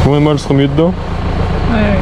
Combien de mal sera mieux dedans? Ouais.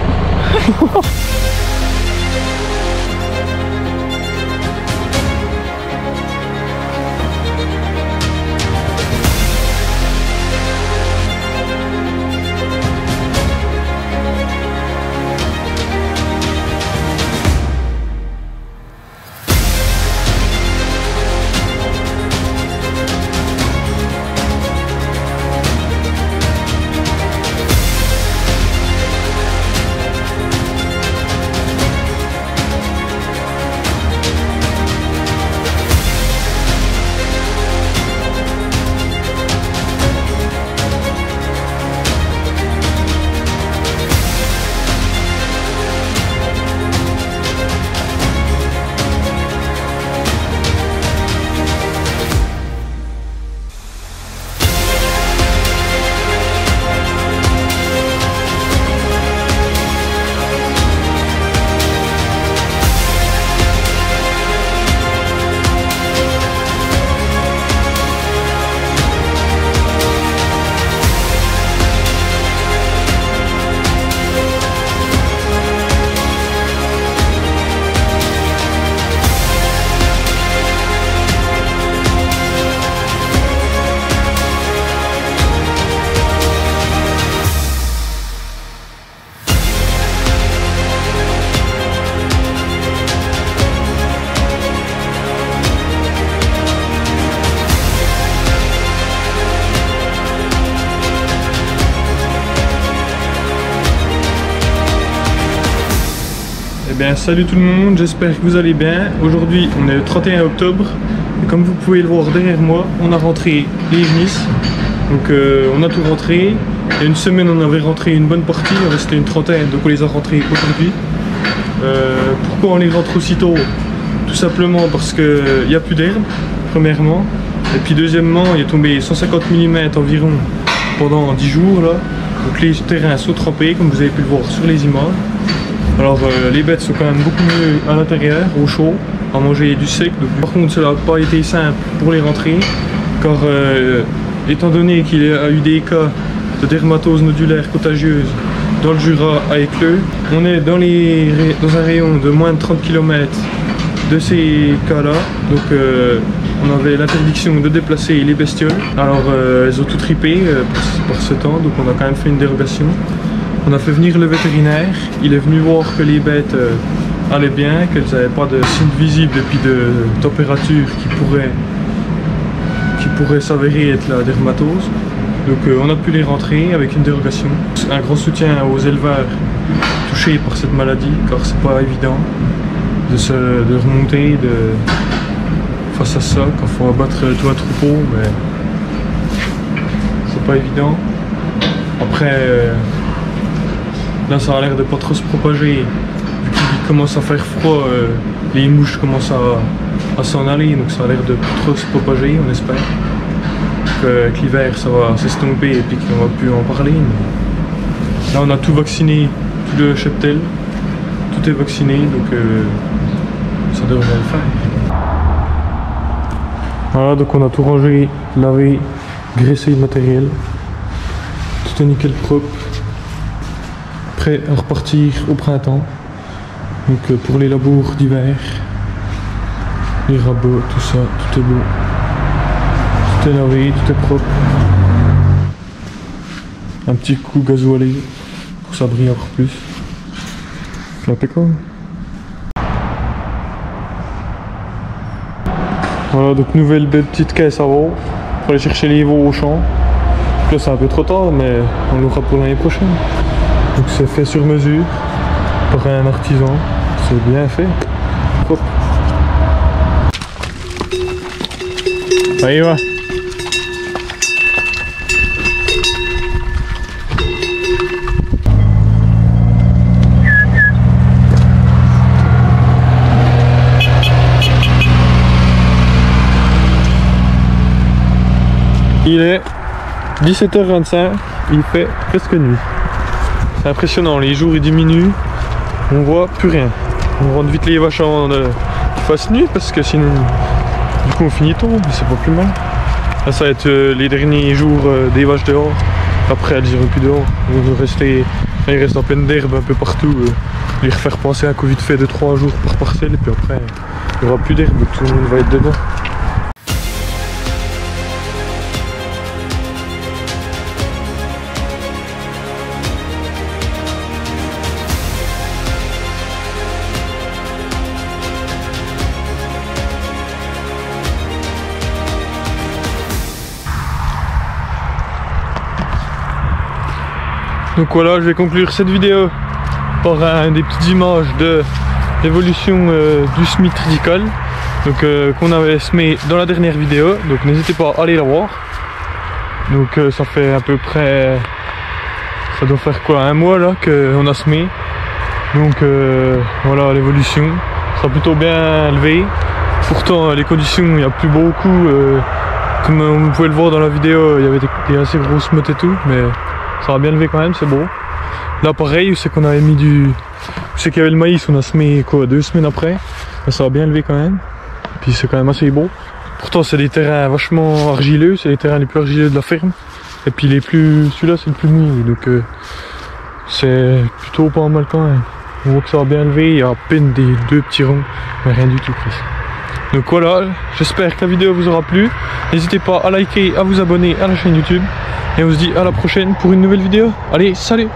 Eh bien salut tout le monde, j'espère que vous allez bien. Aujourd'hui on est le 31 octobre et comme vous pouvez le voir derrière moi, on a rentré les Nice. Donc on a tout rentré. Il y a une semaine on avait rentré une bonne partie, il restait une trentaine, donc on les a rentrés aujourd'hui. Pourquoi on les rentre aussitôt? Tout simplement parce qu'il n'y a plus d'herbe, premièrement. Et puis deuxièmement, il est tombé 150 mm environ pendant 10 jours là. Donc les terrains sont trempés comme vous avez pu le voir sur les images. Alors les bêtes sont quand même beaucoup mieux à l'intérieur, au chaud, à manger du sec. Donc, par contre cela n'a pas été simple pour les rentrer, car étant donné qu'il y a eu des cas de dermatose nodulaire contagieuse dans le Jura à Écleux, on est dans un rayon de moins de 30 km de ces cas-là. Donc on avait l'interdiction de déplacer les bestioles. Alors elles ont tout tripé par ce temps, donc on a quand même fait une dérogation. On a fait venir le vétérinaire, il est venu voir que les bêtes allaient bien, qu'elles n'avaient pas de signes visibles et puis de température qui pourrait s'avérer être la dermatose. Donc on a pu les rentrer avec une dérogation. Un grand soutien aux éleveurs touchés par cette maladie, car c'est pas évident de remonter face à ça quand il faut abattre tout un troupeau, mais c'est pas évident. Après là ça a l'air de pas trop se propager, vu qu'il commence à faire froid, les mouches commencent à s'en aller, donc ça a l'air de pas trop se propager, on espère que l'hiver ça va s'estomper et puis qu'on va plus en parler. Mais là on a tout vacciné, tout le cheptel, tout est vacciné, donc ça devrait le faire. Voilà, donc on a tout rangé, lavé, graissé le matériel, tout est nickel propre. Prêt à repartir au printemps, donc pour les labours d'hiver, les rabots, tout ça, tout est beau, tout est lavé, tout est propre. Un petit coup gasoilé pour que ça brille encore plus. C'est impeccable. Voilà, donc nouvelle belle petite caisse à veau pour aller chercher les veaux au champ. Donc là c'est un peu trop tard, mais on l'aura pour l'année prochaine. Donc c'est fait sur mesure par un artisan, c'est bien fait. Hop. Allez, va. Il est 17h25, il fait presque nuit. C'est impressionnant, les jours ils diminuent, on voit plus rien. On rentre vite les vaches avant qu'il fasse nuit parce que sinon du coup on finit tôt, mais c'est pas plus mal. Là ça va être les derniers jours des vaches dehors Après elles iront plus dehors. Il reste en pleine d'herbe un peu partout. Les refaire passer un coup vite fait de 3 jours par parcelle et puis après il n'y aura plus d'herbe, tout le monde va être dedans. Donc voilà, je vais conclure cette vidéo par des petites images de l'évolution du Smith Radical, donc qu'on avait semé dans la dernière vidéo, donc n'hésitez pas à aller la voir. Donc ça fait à peu près, ça doit faire quoi, un mois là qu'on a semé. Donc voilà l'évolution, ça sera plutôt bien élevé. Pourtant les conditions, il n'y a plus beaucoup, comme vous pouvez le voir dans la vidéo, il y avait des assez grosses meutes et tout, mais ça va bien levé quand même, c'est beau. Là pareil, c'est qu'on avait mis c'est qu'il y avait le maïs, on a semé quoi 2 semaines après. Mais ça va bien levé quand même. Puis c'est quand même assez beau. Pourtant c'est des terrains vachement argileux, c'est les terrains les plus argileux de la ferme. Et puis celui-là c'est le plus mûr, donc c'est plutôt pas mal quand même. On voit que ça va bien levé, il y a à peine des 2 petits ronds, mais rien du tout presque. Donc voilà, j'espère que la vidéo vous aura plu. N'hésitez pas à liker, à vous abonner à la chaîne YouTube. Et on se dit à la prochaine pour une nouvelle vidéo. Allez, salut!